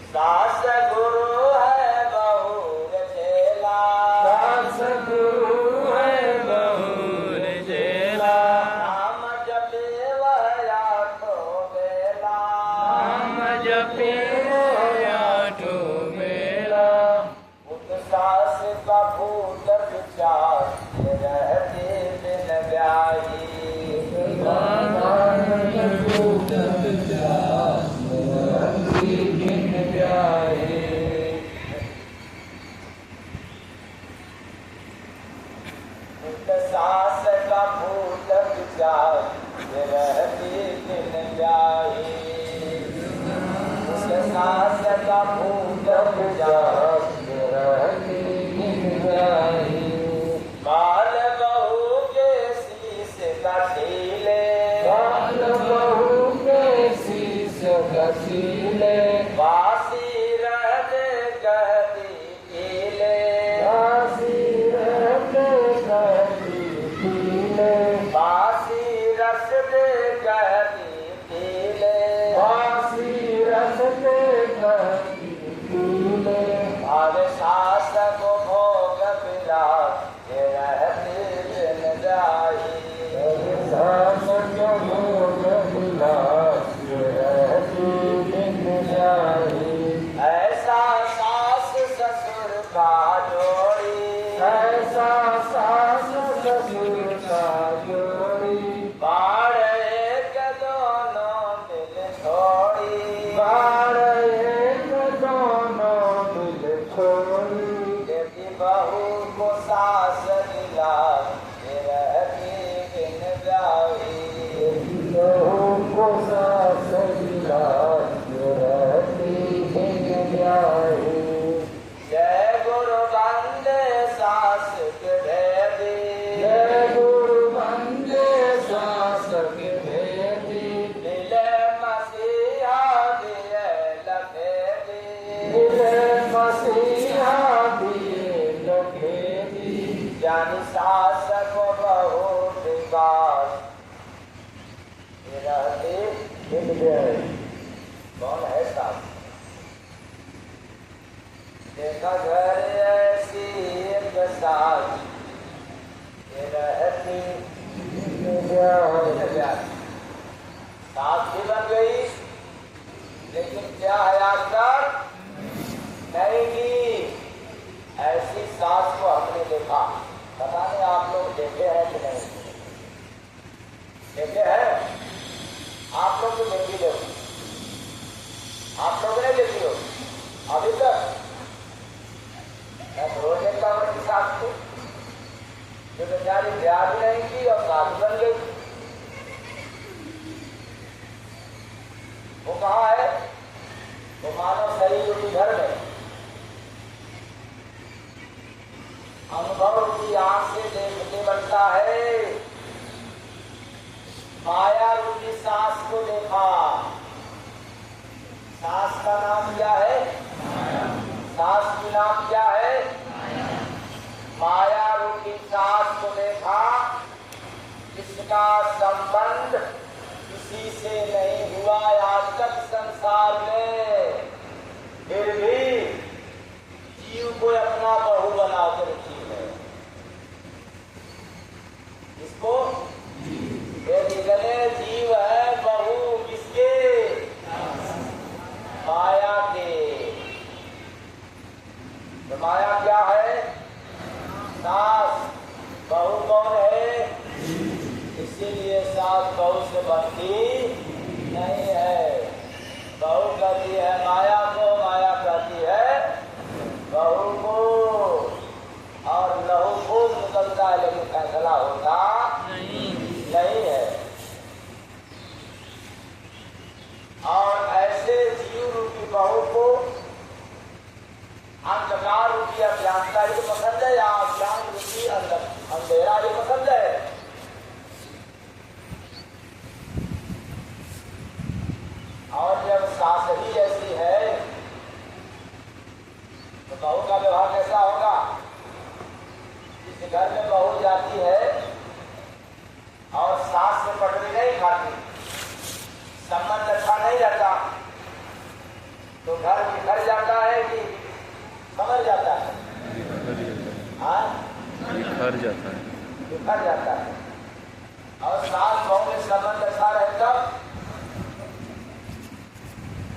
सास गुरु है बहुर चेला, सास गुरु है बहुर चेला, नाम जपे वह आठों बेला, नाम जपे आठों बेला। उस सास का भूत विचार रहते दिन ब्याही, सास का भूत विचार रहती दिन ब्याही, सास का भूत विचार रहती दिन ब्याही। बाल बहू के शीश कसीले, बाल बहू के शीश कसीले, वासी रहते कहती पीले, वासी रहते कहती पीले, वासी रस दे कहती पीले, वासी रस दे कहती पीले। और सास को भोग विलास रहती दिन जाई, सास को भोग विलास रहती दिन जाई। ऐसा सास ससुर का जोड़ी, ऐसा सास ससुर का जोड़ी, बाढ़ एक दोनों दिल छोड़ी, बार एक दोनों दिल छोड़ी। देती बहू को सास दिलास रहती दिन जाई, बहू को सास दिलास रहती दिन जाई। जय गुरु बंदे सास के भेदी, जय गुरु बंदे सास के भेदी, मिले मसीहा दिए लखेदी, मिले मसीहा दिए लखेदी। जानी सास को बहु विकास रहती दिन जाई। कौन है सास? देखा घर ऐसी एक सास रहती दिन जाई। सास भी बन गई, लेकिन क्या है आज तक नहीं की ऐसी सास को हमने देखा। पता नहीं आप लोग देखे हैं कि नहीं देखे हैं? आप लोग तो देखी हो, आप लोग ने देखी हो अभी तक। मैं रोज देखता हूँ की सास को, जो बेचारी ब्याह भी नहीं की और सास बन गई। वो कहाँ है? वो मानो शरीर रूपी घर में अनुभव की आंख से देखने बनता है। माया रूपी सास को देखा। सास का नाम क्या है? सास की नाम क्या है? माया रूपी सास को देखा। इसका संबंध किसी से नहीं हुआ आज तक संसार में, फिर भी जीव को अपना बहू बनाकर रखी है। इसको ये निकले जीव है बहू किसके? माया के। तो माया क्या है? सास। बहू कौन है? इसीलिए सास बहू से बनती नहीं है। बहू कहती है माया को, माया कहती है बहू को, और लहू खूब निकलता है लेकिन फैसला होता नहीं है। और ऐसे जीव रूपी बहू को अंधकार रूपी अज्ञानता ही पसंद है या अज्ञान रूपी अंधेरा ही पसंद है? और जब सास ही ऐसी है तो बहू का व्यवहार कैसा होगा? इस घर में बहू जाती है और सास से पटरी नहीं खाती, संबंध अच्छा नहीं रहता, तो घर बिखर जाता है कि समझ जाता है? हाँ, बिखर जाता है। बिखर जाता है। और सास बहू में संबंध अच्छा रहे तब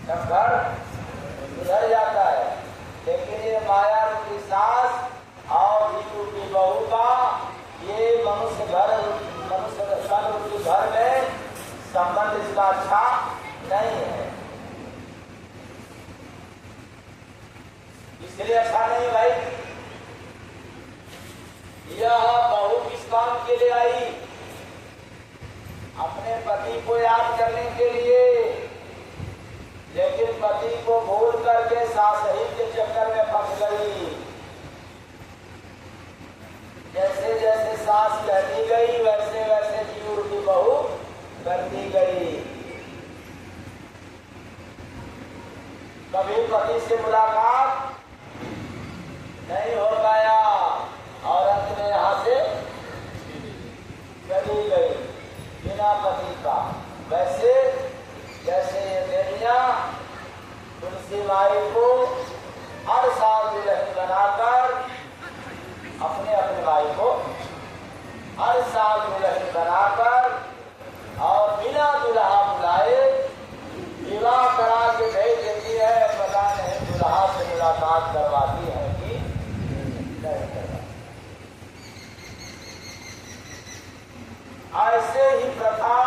घर सुधर जाता है। लेकिन ये माया रूपी सास और रूपी बहू का ये मनुष्य सन रूपी घर में संबंध इसका अच्छा नहीं है। इसलिए अच्छा नहीं भाई। यह बहू किस काम के लिए आई? अपने पति को याद करने के लिए। लेकिन पति को भूल करके सास ही के चक्कर में फंस गई। जैसे जैसे सास कहती गई वैसे वैसे जीव की बहू करती गई। कभी पति से मुलाकात नहीं हो पाया और अंत में यहाँ से चली गई बिना पति का। वैसे जैसे ये देवियां तुलसी माई को हर साल दुल्हन बनाकर अपने अपने माई को हर साल दुल्हन बनाकर और बिना दुल्हा बुलाए विवाह करा के भेज देती है। पता नहीं दुल्हा से मुलाकात करवाती है कि नहीं करवाती। ऐसे ही प्रथा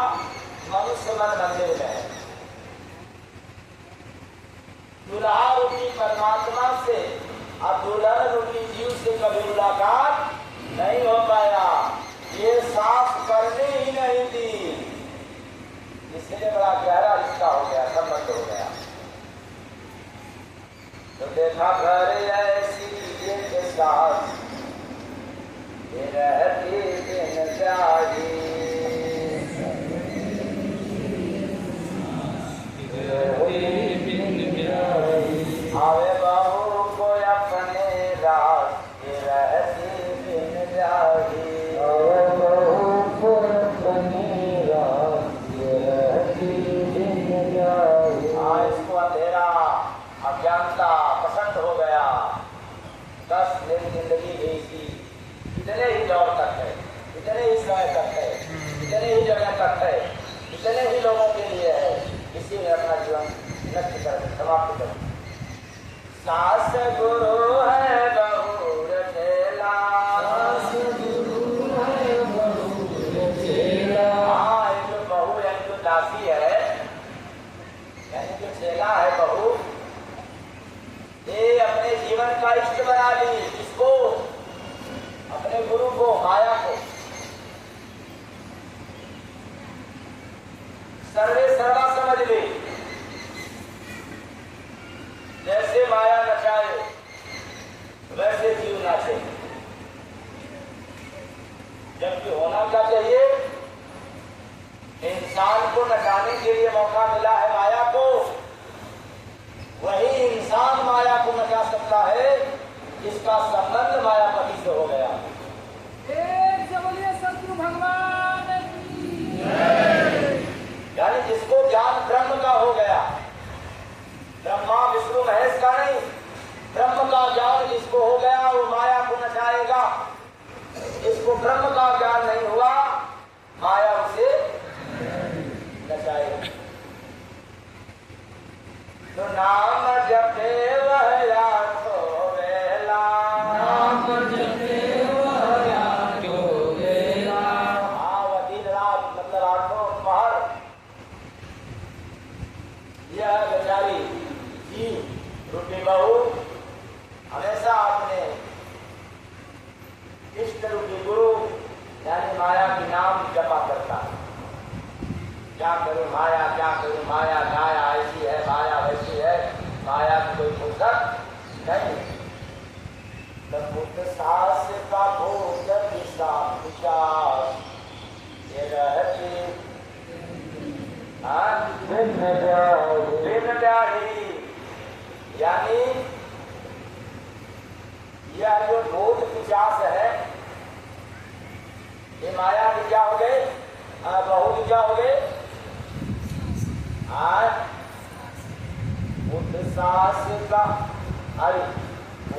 मनुष्य मन मंदिर में है। दुल्हा रूपी परमात्मा से और दुल्हन रूपी जीव से कभी मुलाकात नहीं हो पाया। ये साफ करने ही नहीं दी। इसलिए बड़ा गहरा रिश्ता हो गया, संबंध हो गया। तो देखा घर ऐसी के साथ रहती दिन जागी। आवे बहू को अपने रात रहती दिन जागी। आवे बहू को अपने रात रहती दिन जागी। इसको अंधेरा अज्ञानता पसंद हो गया। 10 दिन जिंदगी गई थी। इतने ही दौर तक है, इतने ही समय तक है, इतने ही जगह तक है, इतने ही लोगों के लिए है। इसी में अपना जीवन नष्ट कर समाप्त कर। सास गुरु है बहू रचेला। सास गुरु है बहू रचेला। हाँ, एक जो बहू यानी जो दासी है, यानी जो चेला है बहू, ये अपने जीवन का इष्ट बना ली। इसको अपने गुरु को, माया को सर्वे सर्वा समझ ली। जैसे माया नचाए वैसे जीव नाचे। जबकि होना क्या चाहिए? इंसान को नचाने के लिए मौका मिला है माया को, वही इंसान माया को नचा सकता है जिसका संबंध मायापति से हो गया। एक से बोलिए सतगुरु भगवान की। यानी जिसको ज्ञान ब्रह्म का हो गया, ब्रह्मा विष्णु महेश का नहीं, ब्रह्म का ज्ञान जिसको हो गया वो माया को नचाएगा। जिसको ब्रह्म का ज्ञान नहीं हुआ माया उसे नचाएगी। तो नाम जपे वह आठो वेला। नाम जपे वह आठो वेला। हाँ, वह दिन रात मतलब आठों पहर। यह बेचारी जीव रूपी बहू हमेशा अपने इष्ट रूपी गुरु यानी माया के नाम जपा करता है। क्या करूं माया, क्या करूं माया, माया ऐसी है, माया वैसी है, माया की कोई फुर्सत नहीं। बुद्ध सास का भूत विश्वास ये रहती भिन्न व्याधि। यानी यह जो भूत पिशाच है, ये माया की क्या हो गए, बहू की क्या हो गए। आज बुद्ध सास का अरे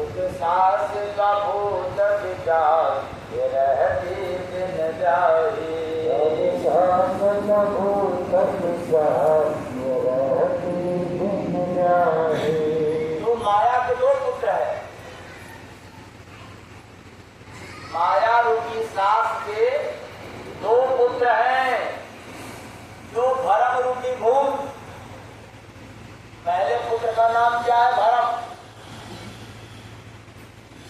उस सास का भूत विचार ये रहती दिन जाए सास का भूत विचार ये रहती दिन जाए। तो माया के दो पुत्र है, माया रूपी सास के दो पुत्र हैं, जो भरम रूपी भूत। पहले पुत्र का नाम क्या है? भरम।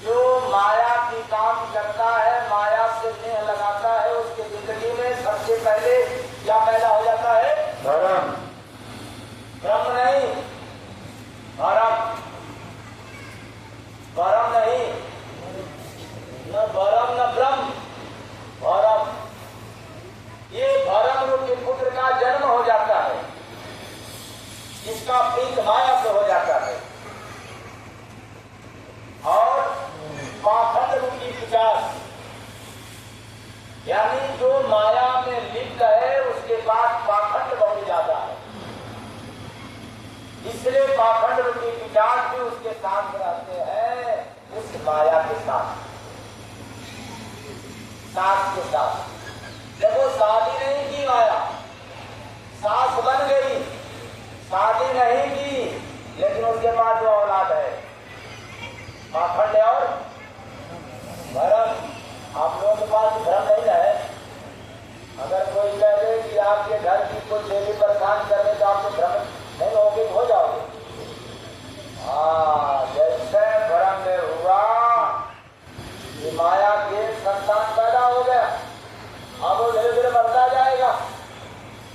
जो माया की काम करता है, माया से स्नेह लगाता है, उसके जिंदगी में सबसे पहले क्या पैदा हो जाता है? भरम। ब्रह्म नहीं, भरम। भरम नहीं, न भरम न ब्रह्म, भरम। ये भरम रूपी पुत्र का जन्म हो जाता है, इसका प्रीत माया से हो जाता है। और पाखंड रूपी पिशाच, यानी जो माया में लिप्त है उसके बाद पाखंड बहुत ज्यादा है, इसलिए पाखंड रूपी पिशाच भी उसके साथ रहते हैं, उस माया के साथ, सास के साथ। देखो शादी नहीं की माया, सास बन गई, शादी नहीं की, लेकिन उसके बाद जो औलाद है पाखंड और भरम। आप लोगों के पास भ्रम नहीं है। अगर कोई कह दे कि आपके घर की कोई देवी परेशान कर दे तो आपको भ्रम नहीं होगी, हो जाओगे। हाँ, जैसे भ्रम में हुआ कि माया के संतान पैदा हो गया, अब वो धीरे धीरे बढ़ता जाएगा,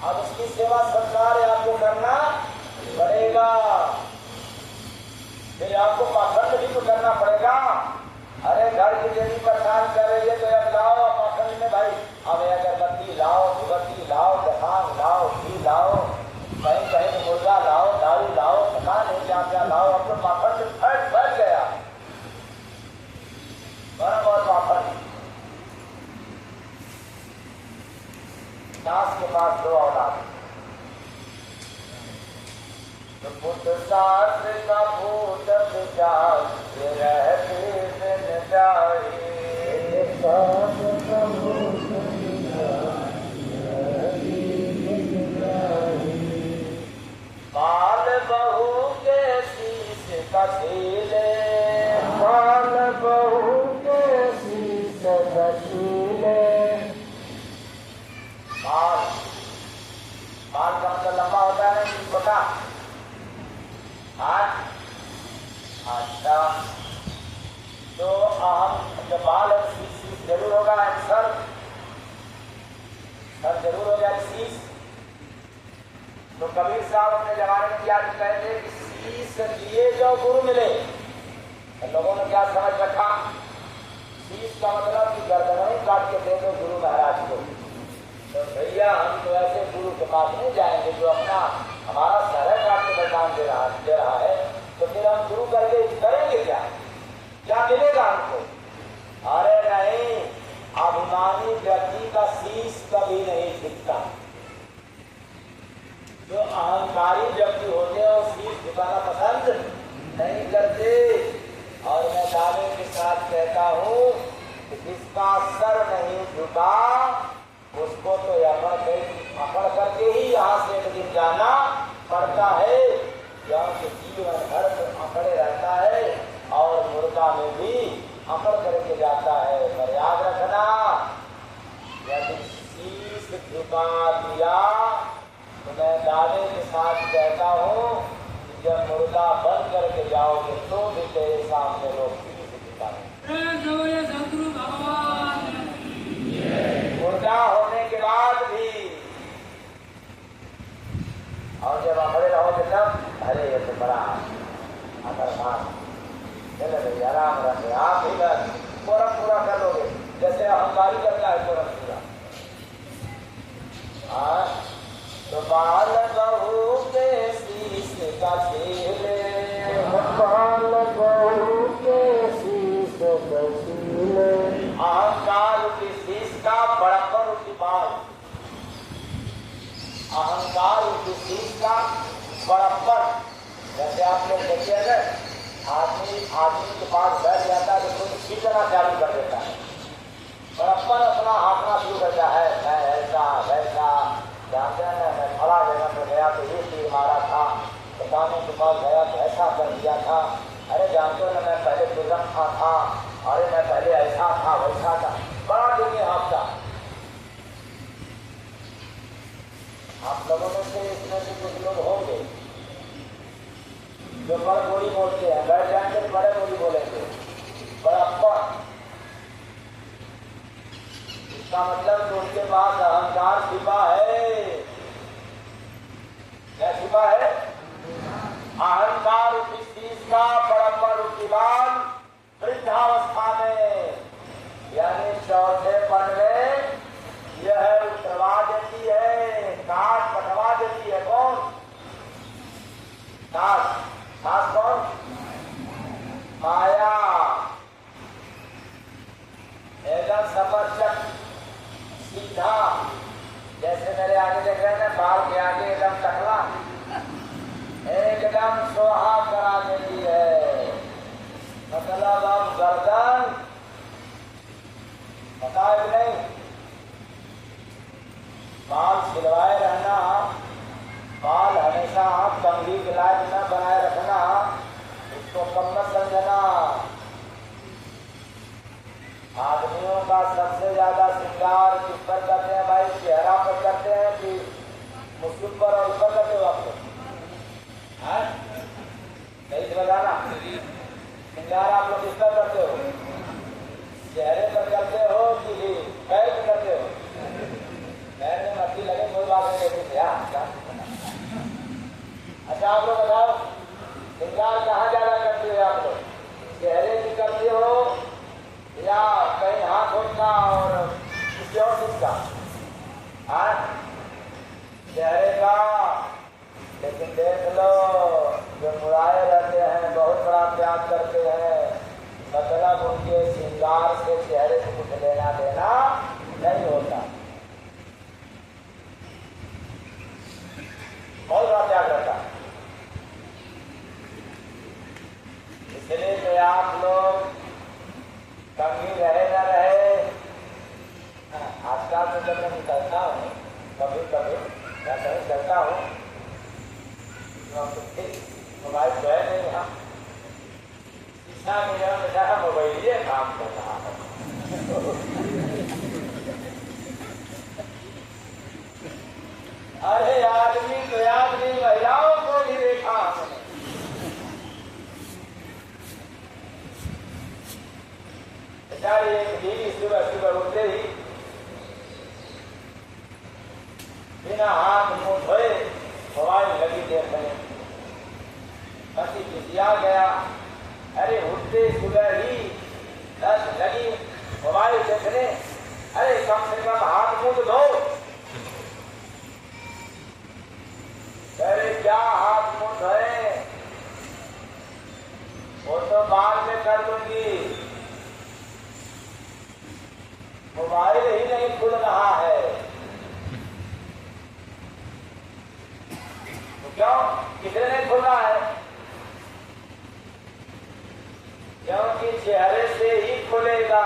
अब उसकी सेवा सत्कार आपको करना पड़ेगा, फिर आपको पाखंड भी तो करना पड़ेगा। अरे घर की देवी परेशान कर रही है तो अब लाओ पाखंड में भाई, अब अगरबत्ती लाओ, धूपबत्ती लाओ, दखान लाओ, घी लाओ, कहीं कहीं मुर्गा लाओ, दारू लाओ, पता नहीं क्या क्या लाओ, अब तो पाखंड फट गया। भरम और पाखंड। सास के पास दो औलाद, तो पुत्र सास का भूत विचार ये रहते दिन जाए। सास का भूत विचार ये रहते दिन जाए। बाल बहू के शीश कसीले, बाल बहू के शीश कसीले। बाल, बाल का मतलब लंबा होता है ना, छोटा। अच्छा, तो हम जब बाल शीश जरूर होगा, सर जरूर हो जाए शीश। तो कबीर साहब अपने जमाने में क्या कहते कि शीश लिए जो गुरु मिले, तो लोगों ने क्या समझ रखा, शीश का मतलब कि गर्दन ही काट के दे दो गुरु महाराज को। तो भैया हम तो ऐसे गुरु के पास नहीं जाएंगे जो अपना हमारा सर काट के बलिदान दे रहा है, तो फिर हम गुरु करके करेंगे क्या? क्या मिलेगा हमको? अरे नहीं, अभिमानी व्यक्ति का शीश कभी नहीं दिखता। जो अहंकारी व्यक्ति होते हैं वो शीश झुकाना पसंद नहीं करते। और मैं दावे के साथ कहता हूँ कि जिसका सर नहीं झुका उसको तो अकड़ करके ही यहाँ से एक दिन जाना पड़ता है, क्योंकि जीवन भर अकड़े रहता है और मुर्गा में भी अकड़ करके जाता है। पर याद रखना, यदि शीश झुका दिया तो मैं दावे के साथ कहता हूँ कि जब मुर्गा बंद करके जाओगे तो भी तेरे सामने लोग शीश झुकाएंगे। सतगुरु भगवान मुर्गा होने के बाद भी, और जब अकड़े रहोगे तब अरे ये तो बड़ा आदरमान, चलो भाई आराम रखे, आप ही बस कोरम पूरा कर लोगे जैसे अहंकारी करता है कोरम पूरा। तो बाल बहू के शीश का छीले, बाल बहू के शीश का छीले। अहंकार की शीश का बड़प्पन की बाल, अहंकार की शीश का बड़प्पन जैसे आप लोग देखिए ना, आदमी के पास बैठ जाता है तो खुद खींचना चालू कर देता है और अपना हाँकना शुरू करता है, मैं ऐसा वैसा, जानते हैं ना, मैं फला जगह पर गया तो ये तीर मारा था, बताने के पास गया तो ऐसा कर दिया था, अरे जानते हो ना मैं पहले बुजुर्ग था, अरे मैं पहले ऐसा था वैसा था, बड़ा दुनिया हाँकता। आप लोगों में से इसमें से कुछ लोग होंगे जो बड़ बोली बोलते हैं, बैठ जाएंगे तो बड़े बोली बोलेंगे, बड़प्पा। इसका मतलब कि उनके पास अहंकार छिपा है। क्या छिपा है? अहंकार रूपी चीज का बड़प्पा रूपी बाल वृद्धावस्था में, यानी चौथेपन में यह उतरवा देती है, काट पटवा देती है। कौन? सास कौन? माया। एकदम समर्चक सीधा, जैसे मेरे आगे देख रहे हैं ना, बाल के आगे एकदम टकला, एकदम सोहा करा देती है। मतलब अब गर्दन पता है कि नहीं, बाल सिलवाए रहना, बाल हमेशा कंघी के लायक न बनाए रखना, उसको कम मत समझना। आदमियों का सबसे ज्यादा श्रृंगार किस पर करते हैं भाई? चेहरा पर करते हैं कि मुस्लिम पर और ऊपर करते हो आप लोग? नहीं बताना, श्रृंगार आप लोग किस पर करते हो? चेहरे पर करते हो कि पैर पर करते हो? पैर में मट्टी लगे कोई बात नहीं होती है। अच्छा आप लोग बताओ, श्रृंगार कहाँ ज्यादा करते हो आप लोग? चेहरे की करते हो या कहीं हाथ होता और किसी और चीज का? चेहरे का। लेकिन देख लो, जो मुराए रहते हैं, बहुत बड़ा त्याग करते हैं, मतलब उनके श्रृंगार से चेहरे से कुछ लेना देना नहीं होता। बहुत बड़ा त्याग रहता है। इसलिए तो आप लोग कंघी रहे न रहे, आजकल तो जब मैं निकलता हूँ कभी कभी या कहीं चलता हूँ, मोबाइल जो है नहीं, यहाँ शीशा में बेटा मोबाइल ये काम कर रहा है। अरे आदमी तो आदमी, महिलाओं को भी देखा हमने। बेचारी एक दीदी सुबह सुबह उठते ही बिना हाथ मुंह धोए मोबाइल लगी देख रहे, पति खिसिया गया। अरे उठते सुबह ही 10 लगी मोबाइल देखने, अरे कम से कम हाथ मुंह धो। अरे क्या हाथ मुंह धोए, वो तो बाद में कर दूंगी, मोबाइल ही नहीं खुल रहा है। तो क्यों? किसने नहीं खुल रहा है? क्योंकि चेहरे से ही खुलेगा।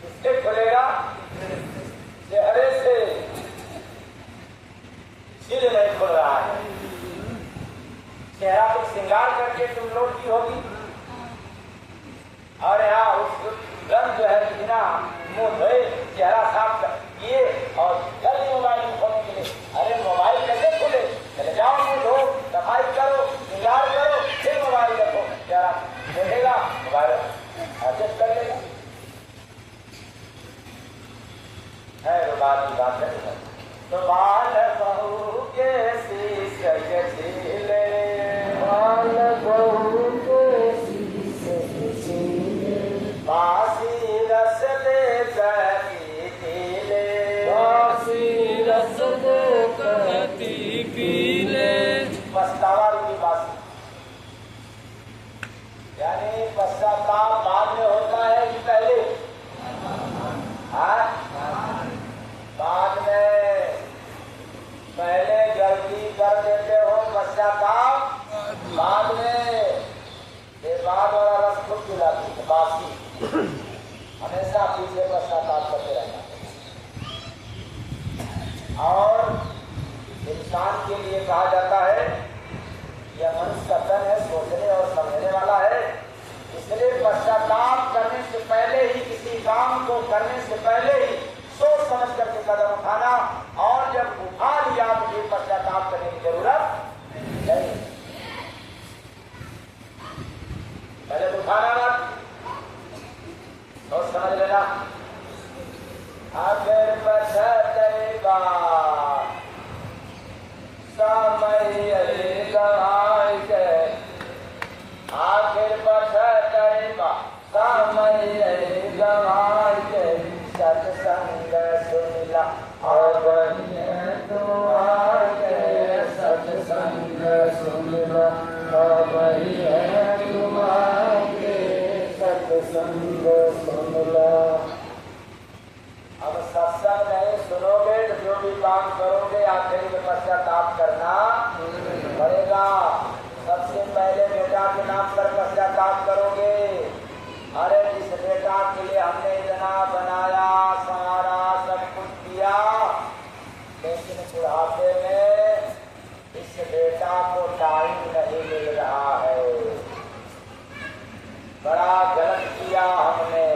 किससे खुलेगा? चेहरे से। इसलिए नहीं खुल रहा है। चेहरा को श्रृंगार करके तुम लोग की होगी, और यहाँ उस रंग जो है बिना मुंह धोए चेहरा साफ किए और जल्दी मोबाइल खोलने के लिए। अरे मोबाइल कैसे खुले? चले जाओ, मुंह धो, सफाई करो, श्रृंगार करो, फिर मोबाइल रखो, चेहरा देखेगा, मोबाइल एडजस्ट कर लेगा। है रुबानी बात है। तो बाल बहू के शीश झीले, बाल बहू के बासी रस ले कहती पीले, बासी रस ले कहती पीले। पछतावा रूपी बासी, यानी पश्चाताप बाद में होता है कि पहले? बाद में। पहले पहली कर देते हो पश्चाताप बाद में, ये बाद वाला रस खुद पिलाती है बासी, हमेशा पीछे पश्चाताप करते रहना। और इंसान के लिए कहा जाता है यह मनुष्य का तन है, सोचने और समझने वाला है, इसलिए पश्चाताप करने से पहले ही, किसी काम को करने से पहले ही सोच समझ करके कदम उठाना, और जब उठा लिया तो फिर पश्चाताप करने की जरूरत नहीं। पहले तो उठाना मत, सोच समझ लेना। अगर पछताएगा समय गवाए के, आखिर पछताएगा समय गवाए के, सत्संग सुनिला और तुम्हारे, सत्संग सुनिला और तुम्हारे, सत्संग सुनिला। अब सत्संग नहीं सुनोगे तो जो भी काम करोगे आखिर में पश्चाताप करना पड़ेगा। सबसे पहले बेटा के नाम पर पश्चाताप करोगे, अरे जिस बेटा के लिए हमने इतना बनाया सहारा सब कुछ किया, लेकिन बुढ़ापे में इस बेटा को टाइम नहीं मिल रहा है, बड़ा गलत किया हमने।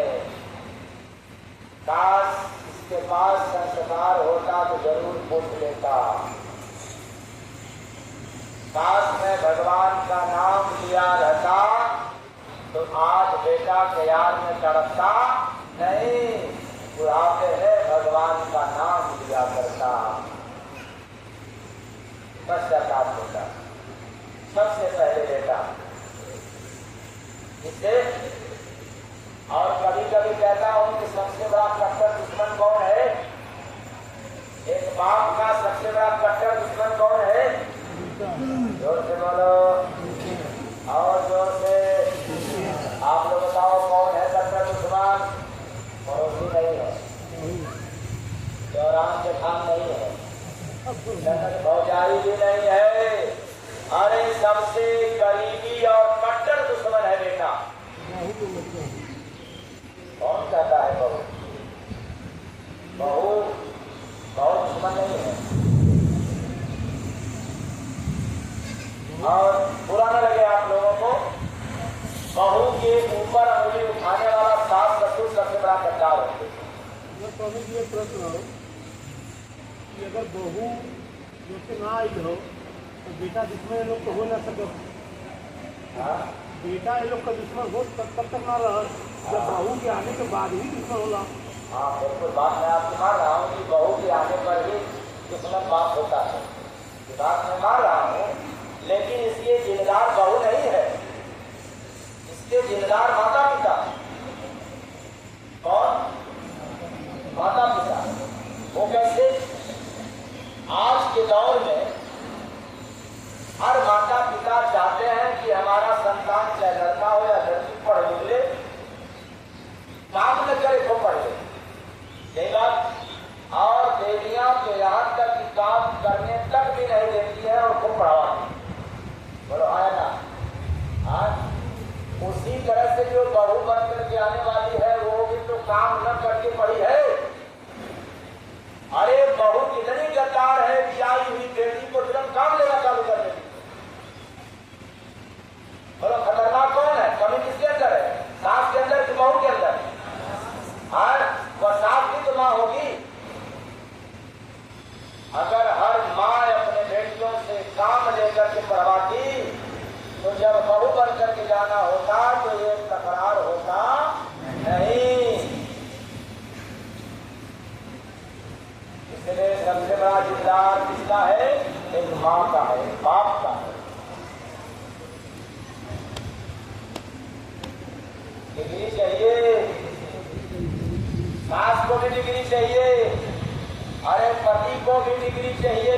काश इसके पास संस्कार होता तो जरूर पूछ लेता, काश मैं भगवान का नाम लिया रहता तो आज बेटा के याद में तड़पता नहीं, बुढ़ापे में भगवान का नाम लिया करता, पश्चाताप होता सबसे पहले बेटा। इससे और कभी कभी कहता हूं कि सबसे बड़ा कट्टर दुश्मन कौन है? एक बाप का सबसे बड़ा कट्टर दुश्मन कौन है? जोर से बोलो, और जोर से आप लोग बताओ कौन है कट्टर दुश्मन? पड़ोसी नहीं है, चौरान के खान नहीं है, भौजाई भी नहीं है, अरे सबसे करीबी और कट्टर दुश्मन है बेटा। कौन कहता है बहू? बहू बहुत दुश्मन नहीं है। और बुरा न लगे आप लोगों को, बहू के ऊपर अंगुली उठाने वाला सास ससुर सबसे बड़ा कट्टार होते हैं। स्वामी जी एक प्रश्न हो कि अगर बहू जैसे ना आई हो तो बेटा दुश्मन लोग तो हो ना सके, बेटा ये लोग का दुश्मन हो तब तक ना रह, जब बहू के आने के बाद ही दुश्मन होला। हाँ बिल्कुल, बात मैं आपकी मान रहा हूँ कि बहू के आने पर ही दुश्मन बाप होता है, बात मैं मान रहा हूँ, लेकिन इसके जिम्मेदार बहू नहीं है, इसके जिम्मेदार माता पिता। कौन? माता पिता। वो कैसे? आज के दौर में हर माता पिता चाहते हैं कि हमारा संतान चाहे लड़का हो या लड़की पढ़ लिख ले, काम न करे तो पढ़ ले, यही बात। और देवियां तो यहाँ तक कि काम करने तक भी नहीं देती है और खूब पढ़ाती। बोलो आया ना? आज उसी तरह से जो बहू बन करके आने वाली है वो भी तो काम न करके पढ़ी है। अरे बहू कितनी गद्दार है कि आई हुई बेटी को तुरंत काम लेना चालू कर देती। बोलो खतरनाक कौन है? कमी किसके अंदर है? सास के अंदर कि बहू के अंदर? और वह सास भी तो माँ होगी। अगर हर माँ अपने बेटियों से काम लेकर के पढ़वाती तो जब बहू बन करके जाना होता तो ये तकरार होता नहीं। इसलिए सबसे बड़ा जिम्मेदार किसका है? एक माँ का है, बाप का है। डिग्री चाहिए, सास को भी डिग्री चाहिए, अरे पति को भी डिग्री चाहिए।